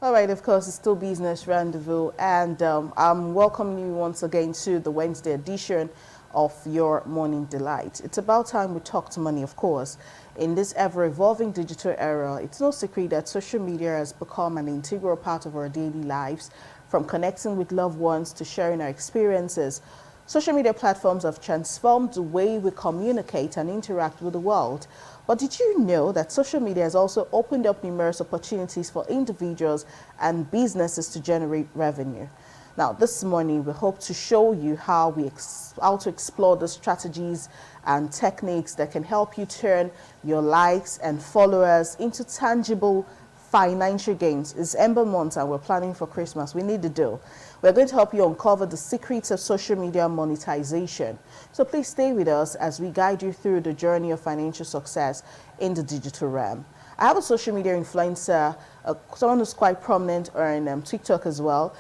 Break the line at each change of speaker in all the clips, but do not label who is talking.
All right, of course, it's still Business Rendezvous, and I'm welcoming you once again to the Wednesday edition of your Morning Delight. It's about time we talk to money, of course. In this ever-evolving digital era, it's no secret that social media has become an integral part of our daily lives, from connecting with loved ones to sharing our experiences. Social media platforms have transformed the way we communicate and interact with the world. But did you know that social media has also opened up numerous opportunities for individuals and businesses to generate revenue? Now, this morning, we hope to show you how to explore the strategies and techniques that can help you turn your likes and followers into tangible financial gains. It's Ember month and we're planning for Christmas. We need the dough. We're going to help you uncover the secrets of social media monetization. So please stay with us as we guide you through the journey of financial success in the digital realm. I have a social media influencer, someone who's quite prominent on TikTok as well.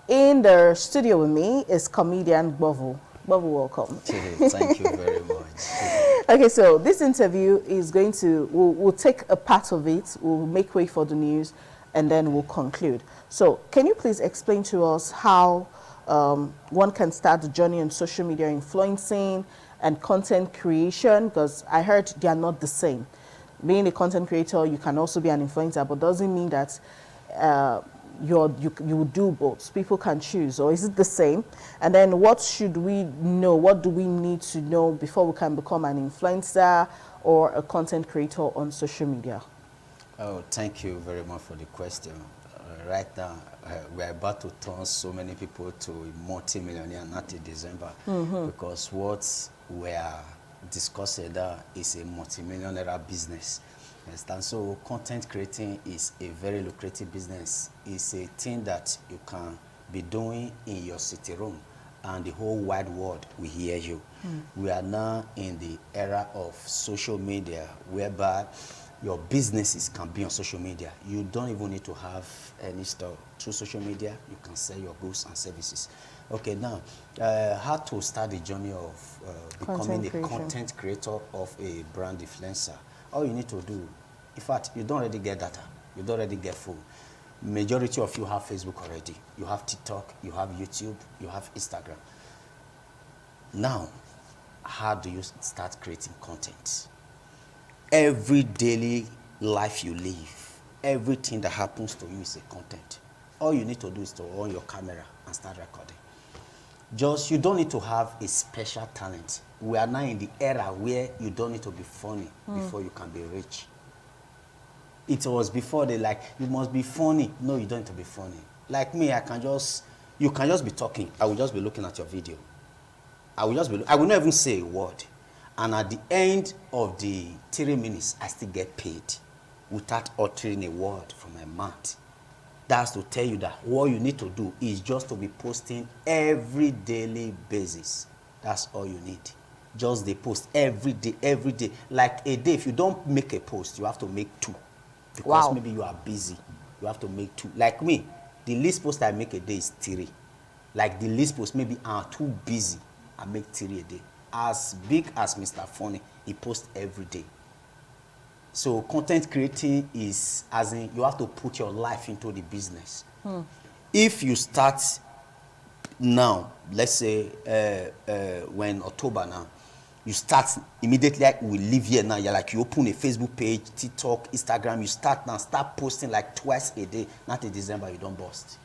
In the studio with me is comedian Bovu. Bovu, welcome.
Thank you very much.
Okay, so this interview is going to, we'll take a part of it, we'll make way for the news, and then we'll conclude. So can you please explain to us how one can start the journey on social media influencing and content creation? Because I heard they are not the same. Being a content creator, you can also be an influencer, but doesn't mean that you will do both. People can choose, or is it the same? And then what should we know? What do we need to know before we can become an influencer or a content creator on social media?
Oh, thank you very much for the question. Right now, we're about to turn so many people to multi-millionaire not in December, because what we are discussing is a multi-millionaire business. And so content creating is a very lucrative business. It's a thing that you can be doing in your city room and the whole wide world will hear you. We are now in the era of social media whereby your businesses can be on social media. You don't even need to have any store. Through social media, you can sell your goods and services. Okay, now, how to start the journey of becoming a content creator of a brand influencer? All you need to do, in fact, you don't already get data. You don't already get phone. Majority of you have Facebook already. You have TikTok, you have YouTube, you have Instagram. Now, how do you start creating content? Every daily life you live, everything that happens to you is a content. All you need to do is to on your camera and start recording. You don't need to have a special talent. We are now in the era where you don't need to be funny before you can be rich. It was before they like, you must be funny. No, you don't need to be funny. Like me, you can just be talking. I will just be looking at your video. I will not even say a word. And at the end of the 3 minutes, I still get paid without uttering a word from my mouth. That's to tell you that what you need to do is just to be posting every daily basis. That's all you need. Just the post every day. Like a day, if you don't make a post, you have to make 2. Because maybe you are busy. You have to make 2. Like me, the least post I make a day is 3. Like the least post, maybe I'm too busy, I make 3 a day. As big as Mr. Funny, he posts every day. So content creating is, as in, you have to put your life into the business. If you start now, let's say when October now, you start immediately, like we live here now, you're like, you open a Facebook page, TikTok, Instagram, you start now, start posting like twice a day. Not in December, you don't bust.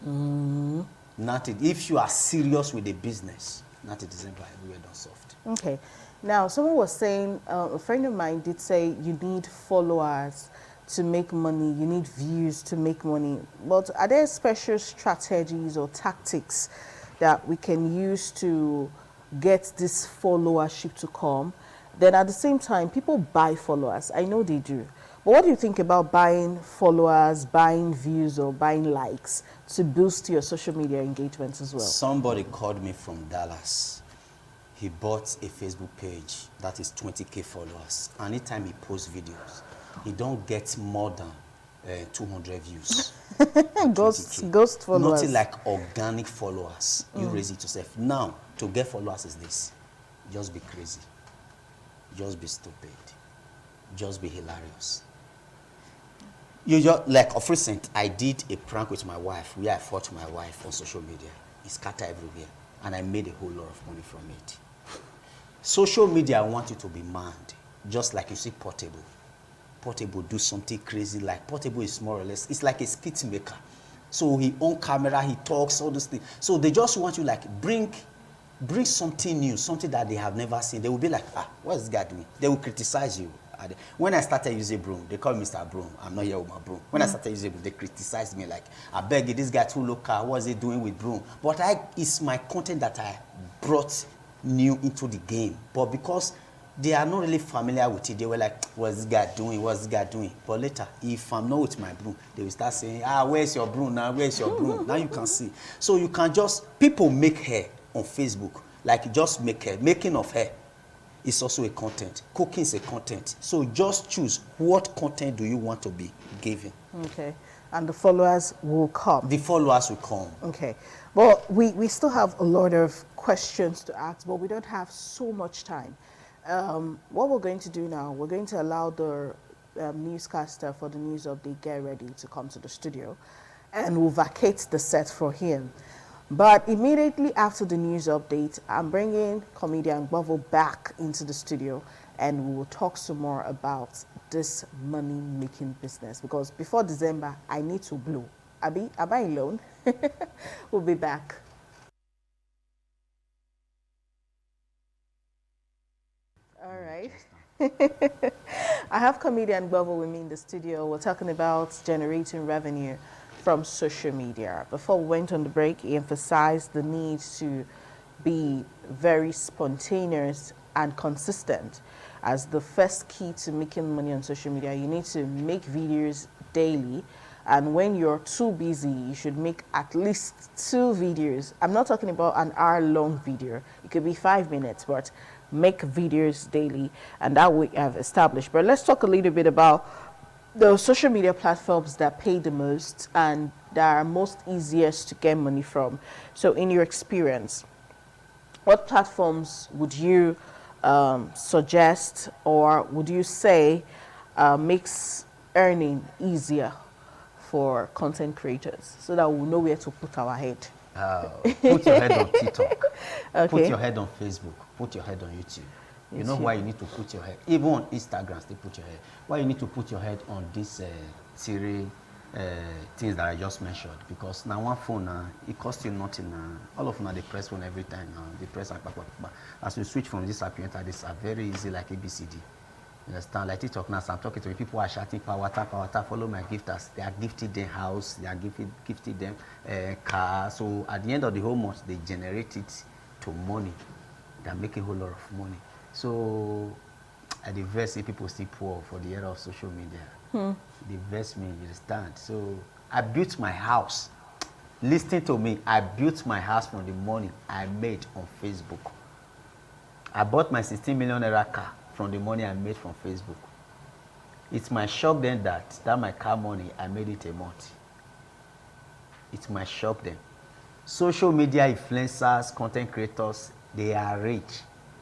If you are serious with the business, not in December, everywhere done soft.
Okay. Now, someone was saying, a friend of mine did say you need followers to make money, you need views to make money. But are there special strategies or tactics that we can use to get this followership to come? Then at the same time, people buy followers. I know they do. But what do you think about buying followers, buying views, or buying likes to boost your social media engagement as well?
Somebody called me from Dallas. He bought a Facebook page that is 20K followers. Anytime he posts videos, he don't get more than 200 views.
Ghost followers.
Nothing like organic followers. You raise it yourself. Now, to get followers is this. Just be crazy. Just be stupid. Just be hilarious. You just, like of recent, I did a prank with my wife where I fought my wife on social media. It scattered everywhere, and I made a whole lot of money from it. Social media, I want you to be manned, just like you see Portable. Portable do something crazy, like Portable is more or less, it's like a skit maker. So he on camera, he talks, all those things. So they just want you like bring something new, something that they have never seen. They will be like, what is this guy doing? They will criticize you. When I started using broom, they call me Mr. Broom. I'm not here with my broom. When I started using broom, they criticized me like, I beg you, this guy too local. What is he doing with broom? But it's my content that I brought new into the game. But because they are not really familiar with it, they were like, what's this guy doing? What's this guy doing? But later, if I'm not with my broom, they will start saying, where's your broom now? Where's your broom? Now you can see. So you can people make hair on Facebook. Like just make hair. Making of hair is also a content. Cooking is a content. So just choose what content do you want to be giving.
Okay. And the followers will come.
The followers will come.
Okay. Well, we still have a lot of questions to ask, but we don't have so much time. What we're going to do now, we're going to allow the newscaster for the news update get ready to come to the studio, and we'll vacate the set for him. But immediately after the news update, I'm bringing comedian Bovo back into the studio, and we will talk some more about this money-making business, because before December, I need to blow. Abi, am I alone? We'll be back. All right. I have comedian Bovo with me in the studio. We're talking about generating revenue from social media. Before we went on the break, he emphasized the need to be very spontaneous and consistent as the first key to making money on social media. You need to make videos daily, and when you're too busy, you should make at least 2 videos. I'm not talking about an hour-long video. It could be 5 minutes, but make videos daily, and that we have established. But let's talk a little bit about the social media platforms that pay the most and that are most easiest to get money from. So in your experience, what platforms would you suggest, or would you say makes earning easier for content creators, so that we'll know where to put our head?
Put your head on TikTok.
Okay.
Put your head on Facebook. Put your head on YouTube. You know why you need to put your head, even on Instagram, still put your head. Why you need to put your head on these three things that I just mentioned? Because now one phone, it costs you nothing. All of them, they press one every time. They press and as you switch from this app, you enter this app, very easy, like ABCD. You understand? Like TikTok now, so I'm talking to me, people are shouting, power tap, follow my gifters. They are gifted them house, they are gifted them car. So at the end of the whole month, they generate it to money. They make a whole lot of money. So at the verse, people still poor for the era of social media. The verse me, you understand? So I built my house. Listen to me, I built my house from the money I made on Facebook. I bought my 16 million naira car from the money I made from Facebook. It's my shock then that my car money, I made it a month. It's my shock then. Social media influencers, content creators, they are rich.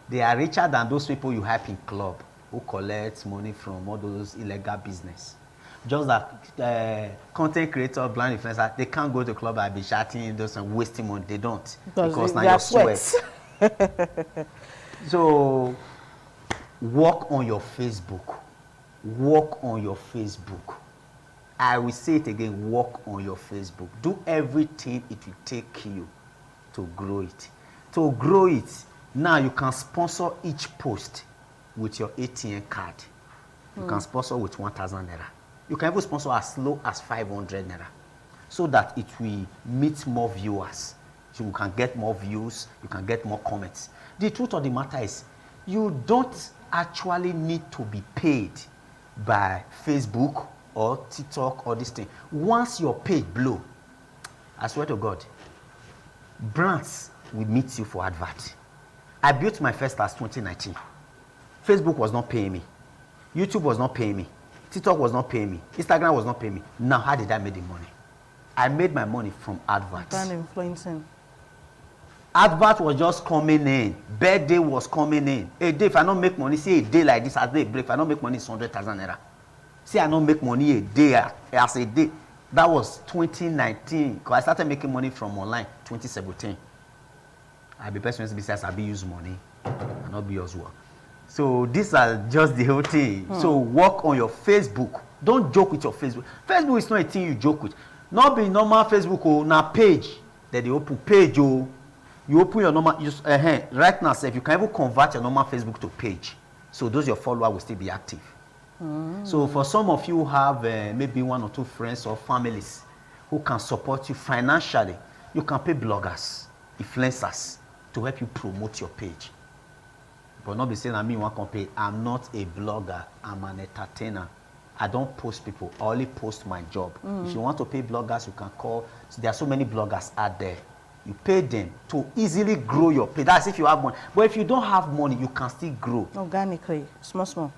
They are richer than those people you hype in club who collect money from all those illegal business. Just that content creator, blind influencer, they can't go to club and be chatting those and wasting money. They don't. Because now you're sweat. So work on your Facebook. Work on your Facebook. I will say it again, work on your Facebook. Do everything it will take you to grow it. To grow it, now you can sponsor each post with your ATM card. You can sponsor with 1,000 naira. You can even sponsor as low as 500 naira, so that it will meet more viewers. So you can get more views, you can get more comments. The truth of the matter is, you don't actually need to be paid by Facebook or TikTok or this thing. Once your page blow, I swear to God, brands will meet you for advert. I built my first as 2019. Facebook was not paying me. YouTube was not paying me. TikTok was not paying me. Instagram was not paying me. Now, how did I make the money? I made my money from adverts.
Brand influencing.
Advert was just coming in. Birthday was coming in. A day, if I don't make money, say a day like this, a day break, if I don't make money, it's 100,000 naira.
say I don't make money a day as a day. That was 2019. Because I started making money from online 2017. I be person besides I be use money and not be as well. So these are just the whole thing. So work on your Facebook. Don't joke with your Facebook. Facebook is not a thing you joke with. Not be normal Facebook or na page that they open page or you open your normal right now. If you can even convert your normal Facebook to page, so those your followers will still be active. So for some of you who have maybe 1 or 2 friends or families who can support you financially, you can pay bloggers, influencers to help you promote your page. But not be saying I mean one company. I'm not a blogger. I'm an entertainer. I don't post people. I only post my job. If you want to pay bloggers, you can call. So there are so many bloggers out there. You pay them to easily grow your page. That's if you have money. But if you don't have money, you can still grow.
Organically, small.
Small.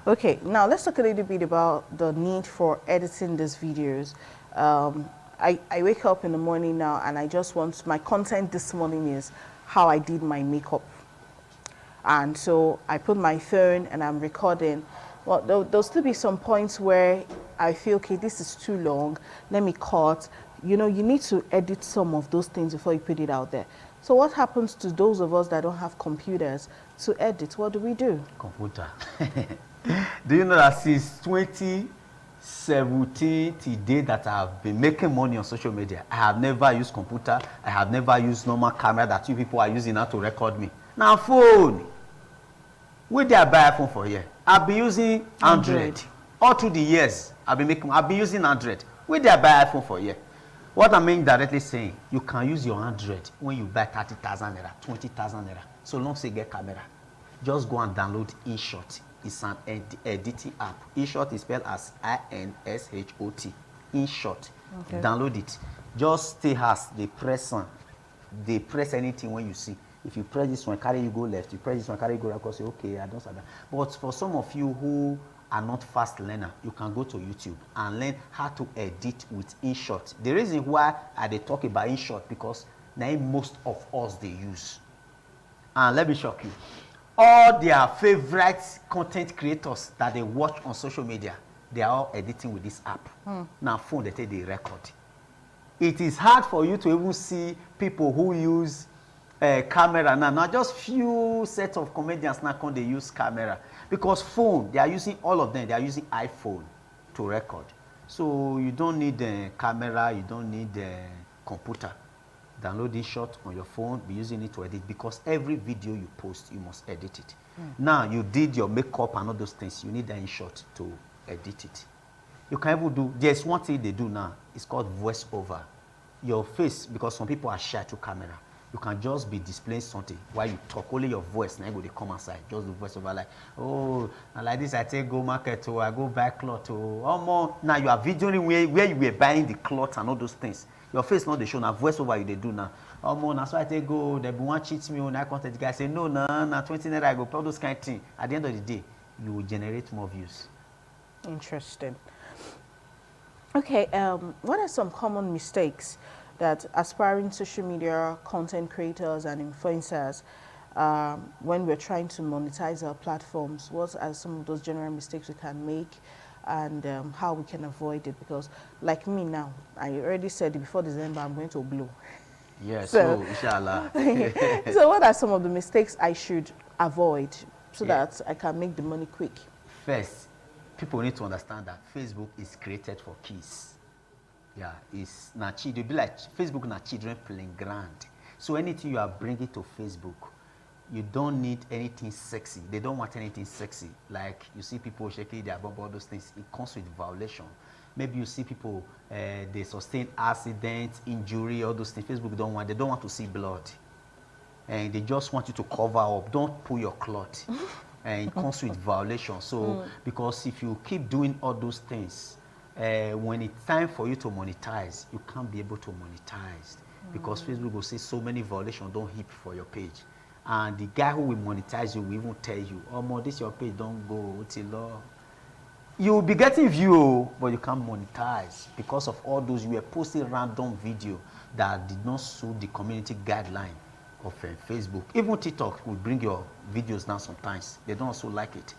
Okay, now let's talk a little bit about the need for editing these videos. I wake up in the morning now and I just want, my content this morning is how I did my makeup. And so I put my phone and I'm recording. Well, there'll still be some points where I feel, okay, this is too long. Let me cut. You know, you need to edit some of those things before you put it out there. So what happens to those of us that don't have computers to edit? What do we do?
Computer. Do you know that since 2017 today that I have been making money on social media, I have never used computer. I have never used normal camera that you people are using now to record me. Now phone. Where did I buy a phone for here? I've been using Android. All through the years, I've been using Android. Where did I buy a phone for here? What I mean directly saying, you can use your Android when you buy 30,000 naira, 20,000 naira. So long as you get camera, just go and download InShot. It's an editing app. InShot is spelled as INSHOT. InShot. Okay. Download it. Just stay as they press anything when you see. If you press this one, carry you go left. You press this one, carry you go right. Because say, okay, I don't say that. But for some of you who are not fast learner, you can go to YouTube and learn how to edit with InShot. The reason why they talk about InShot because now most of us they use. And let me shock you. All their favorite content creators that they watch on social media, they are all editing with this app. Now phone they take the record. It is hard for you to even see people who use camera now. Not just few sets of comedians now can they use camera. Because phone, they are using all of them. They are using iPhone to record. So you don't need a camera. You don't need a computer. Download InShot on your phone. Be using it to edit. Because every video you post, you must edit it. Now you did your makeup and all those things. You need the InShot to edit it. You can even do. There's one thing they do now. It's called voiceover. Your face, because some people are shy to camera. You can just be displaying something while you talk. Only your voice. Now you go to come outside. Just the voice over like, oh, and like this I take go market or I go buy cloth or more. Now you are videoing where you were buying the cloth and all those things. Your face not the show. Now voice over you they do now. Oh more. That's why I take go. They want cheat me on that content. The guy say no, 20 naira I go. All those kind of thing. At the end of the day, you will generate more views.
Interesting. Okay. What are some common mistakes that aspiring social media content creators and influencers, when we're trying to monetize our platforms, what are some of those general mistakes we can make and how we can avoid it? Because like me now, I already said before December I'm going to blow.
Yes, so inshallah.
So what are some of the mistakes I should avoid so that I can make the money quick?
First, people need to understand that Facebook is created for kids. Yeah, it's not children. They be like Facebook not children playing ground. So anything you are bringing to Facebook, you don't need anything sexy. They don't want anything sexy. Like you see people shaking their bum, all those things. It comes with violation. Maybe you see people they sustain accidents, injury, all those things. Facebook don't want. They don't want to see blood, and they just want you to cover up. Don't pull your cloth, and it comes with violation. So because if you keep doing all those things, when it's time for you to monetize, you can't be able to monetize because Facebook will say so many violations don't hit for your page. And the guy who will monetize you will even tell you, oh, more this your page don't go, it's a law. You will be getting view, but you can't monetize because of all those. You were posting random video that did not suit the community guideline of Facebook. Even TikTok will bring your videos down sometimes. They don't also like it.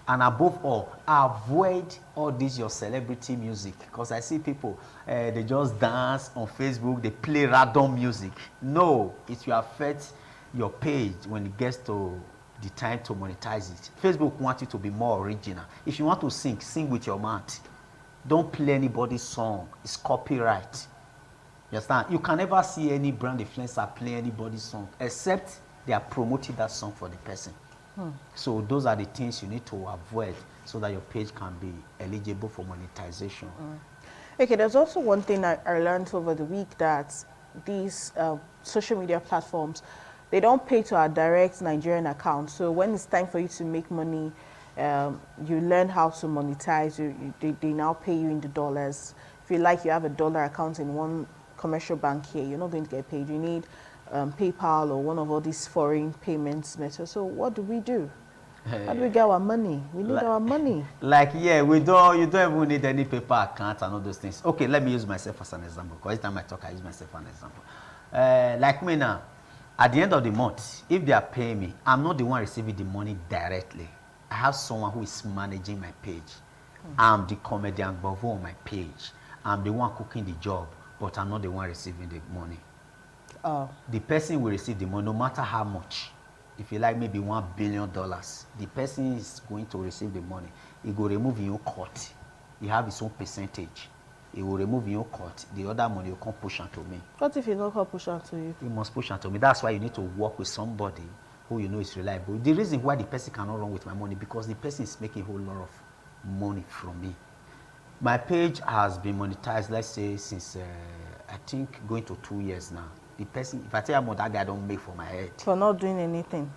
And above all, avoid all this your celebrity music, because I see people, they just dance on Facebook, they play random music. No, it will affect your page when it gets to the time to monetize it. Facebook wants you to be more original. If you want to sing, sing with your mouth. Don't play anybody's song. It's copyright. You understand? You can never see any brand influencer play anybody's song except they are promoting that song for the person. So those are the things you need to avoid so that your page can be eligible for monetization.
Okay, there's also one thing I learned over the week, that these social media platforms, they don't pay to our direct Nigerian account. So when it's time for you to make money, you learn how to monetize. They now pay you in the dollars. If you like, you have a dollar account in one commercial bank here, you're not going to get paid. You need PayPal or one of all these foreign payments methods. So what do we do? How do we get our money? We need our money.
Like, yeah, you don't even need any paper account and all those things. Okay, let me use myself as an example, because every time I talk, I use myself as an example. Like me now, at the end of the month, if they are paying me, I'm not the one receiving the money directly. I have someone who is managing my page. I'm the comedian Bovo on my page. I'm the one cooking the job, but I'm not the one receiving the money. The person will receive the money no matter how much. If you like maybe $1 billion, the person is going to receive the money. He will remove your cut. He have his own percentage. He will remove your cut. The other money will come push onto me.
What if he don't come push onto you?
He must push onto me. That's why you need to work with somebody who you know is reliable. The reason why the person cannot run with my money, because the person is making a whole lot of money from me. My page has been monetized, let's say, since I think going to 2 years now. The person, if I tell you how much that guy don't make for my head.
For not doing anything.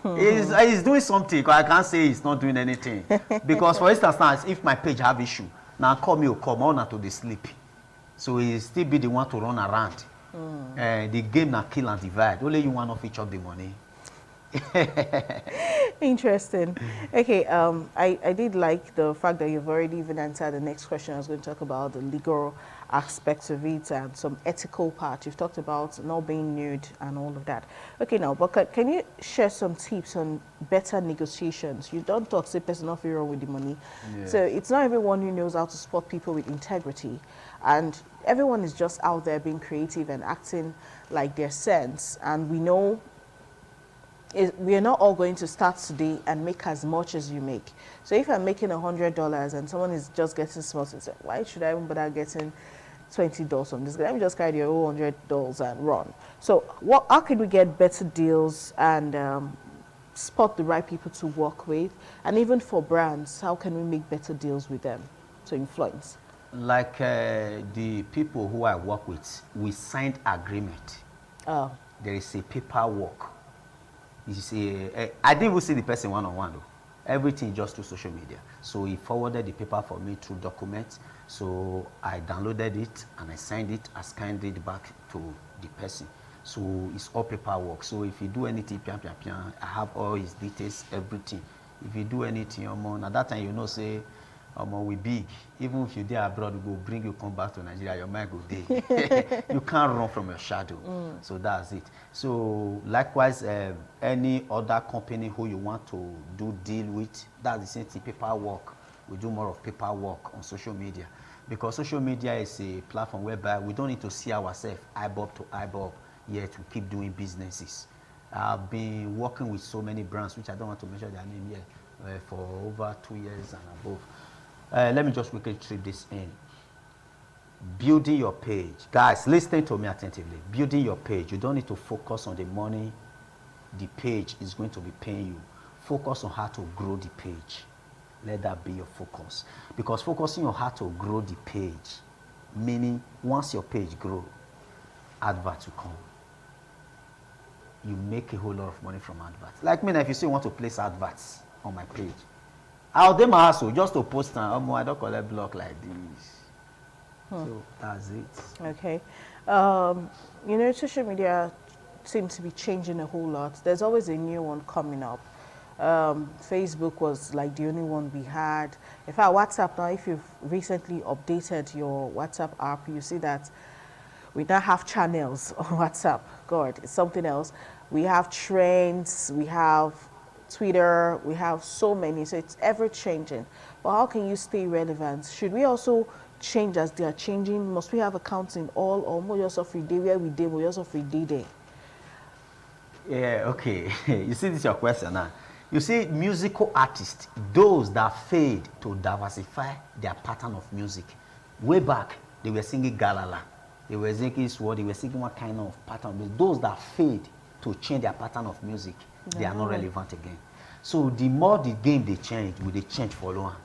He's doing something. I can't say he's not doing anything. Because for instance, now, if my page have issue, now call me or come on to the sleep. So he still be the one to run around. The game now kill and divide. Only you one of each of the money.
Interesting. Okay, I did like the fact that you've already even answered the next question. I was going to talk about the legal aspects of it and some ethical part. You've talked about not being nude and all of that. Okay, now, but can you share some tips on better negotiations? You don't talk, say person not wrong with the money. Yes. So it's not everyone who knows how to spot people with integrity, and everyone is just out there being creative and acting like their sense. And we know we are not all going to start today and make as much as you make. So if I'm making $100 and someone is just getting small, so why should I even bother getting $20 from this guy? Let me just carry the whole $100 and run. So how can we get better deals and spot the right people to work with? And even for brands, how can we make better deals with them to influence?
Like the people who I work with, we signed agreement. There is a paperwork. You see, I didn't even see the person one-on-one though. Everything just through social media. So he forwarded the paper for me through documents. So I downloaded it and I signed it. I scanned it back to the person. So it's all paperwork. So if you do anything, I have all his details, everything. If you do anything, at that time you know say, we big. Even if you're there abroad, we go bring you, come back to Nigeria, your mind go there. You can't run from your shadow. So that's it. So likewise, any other company who you want to do deal with, that's the same thing, paperwork. We do more of paperwork on social media. Because social media is a platform whereby we don't need to see ourselves eyeball to eyeball, yet we keep doing businesses. I've been working with so many brands, which I don't want to mention their name here, for over 2 years and above. Let me just quickly trip this in. Building your page. Guys, listen to me attentively. Building your page. You don't need to focus on the money the page is going to be paying you. Focus on how to grow the page. Let that be your focus. Because focusing on how to grow the page, meaning once your page grows, adverts will come. You make a whole lot of money from adverts. Like me, if you say you want to place adverts on my page, I'll do my hustle just to post and I don't collect block like this. So that's it.
Okay. You know, social media seems to be changing a whole lot. There's always a new one coming up. Facebook was like the only one we had. In fact, WhatsApp now, if you've recently updated your WhatsApp app, you see that we now have channels on WhatsApp. God, it's something else. We have trends, we have Twitter, we have so many, so it's ever changing. But how can you stay relevant? Should we also change as they are changing? Must we have accounts in all, or more just of day where we day, more just of day there?
Yeah, okay. You see, this is your question now. You see, musical artists, those that failed to diversify their pattern of music. Way back, they were singing Galala. They were singing Sword. They were singing what kind of pattern. Those that failed to change their pattern of music, they are not relevant again. So the more the game they change, will they change for long?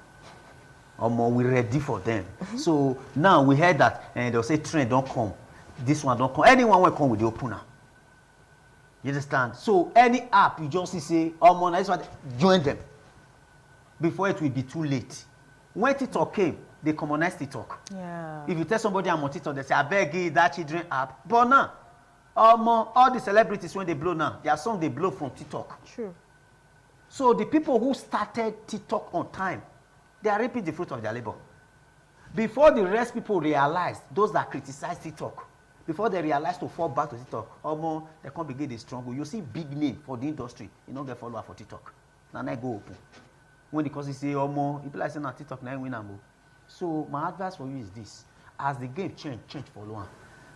Or more we ready for them. So now we heard that and they'll say trend don't come. This one don't come. Anyone will come with the opener. You understand? So any app you just say, oh man, that's what join them. Before it will be too late. When TikTok came, they commonized TikTok.
Yeah.
If you tell somebody I'm on TikTok, they say, I beg you, that children app. But now, all the celebrities when they blow now, their song they blow from TikTok.
True.
So the people who started TikTok on time, they are reaping the fruit of their labor. Before the rest people realized, those that criticize TikTok, before they realize to fall back to TikTok, they can't begin the struggle. You see big name for the industry, you don't get follower for TikTok. Now I go open. When the cause say, people like saying on TikTok, now I win and So my advice for you is this. As the game change for one.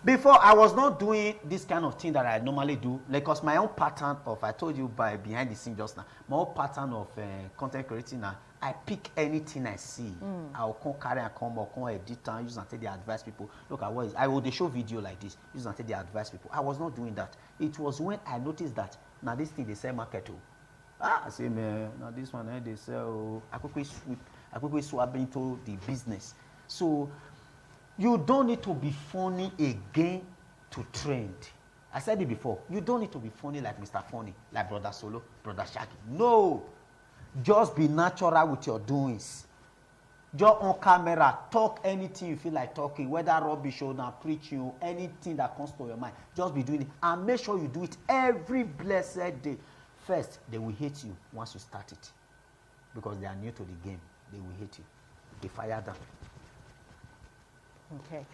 Before, I was not doing this kind of thing that I normally do, because my own pattern of, I told you by behind the scene just now, my own pattern of content creating now, I pick anything I see. I'll come carry and come or come edit and use and take the advice people. Look at what is, I will show video like this, use and take the advice people. I was not doing that. It was when I noticed that, now this thing they sell market too. I say, man, now this one they sell, I quickly swap into the business. So, you don't need to be funny again to trend. I said it before. You don't need to be funny like Mr. Funny, like Brother Solo, Brother Shaggy. No. Just be natural with your doings. Just on camera, talk anything you feel like talking, whether rubbish or not preaching, anything that comes to your mind. Just be doing it. And make sure you do it every blessed day. First, they will hate you once you start it. Because they are new to the game. They will hate you. They fire them.
Okay.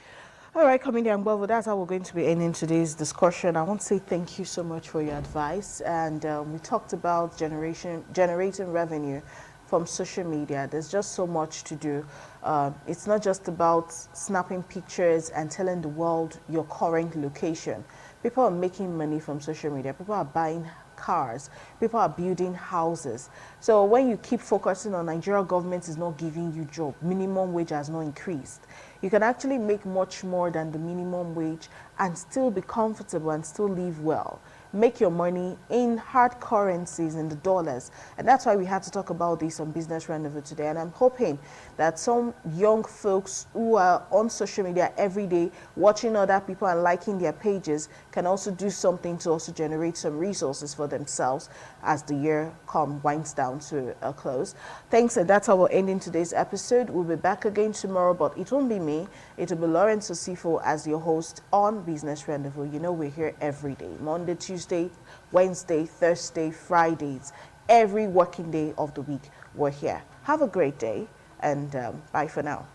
All right, comedian Bovo, that's how we're going to be ending today's discussion. I want to say thank you so much for your advice. And we talked about generating revenue from social media. There's just so much to do. It's not just about snapping pictures and telling the world your current location. People are making money from social media. People are buying cars. People are building houses. So when you keep focusing on Nigeria government is not giving you job, minimum wage has not increased. You can actually make much more than the minimum wage and still be comfortable and still live well. Make your money in hard currencies, in the dollars. And that's why we had to talk about this on Business Rendezvous today. And I'm hoping that some young folks who are on social media every day, watching other people and liking their pages, can also do something to also generate some resources for themselves as the year winds down to a close. Thanks, and that's how we're ending today's episode. We'll be back again tomorrow, but it won't be me. It will be Lawrence Osifo as your host on Business Rendezvous. You know we're here every day, Monday, Tuesday, Wednesday, Thursday, Fridays, every working day of the week we're here. Have a great day, and bye for now.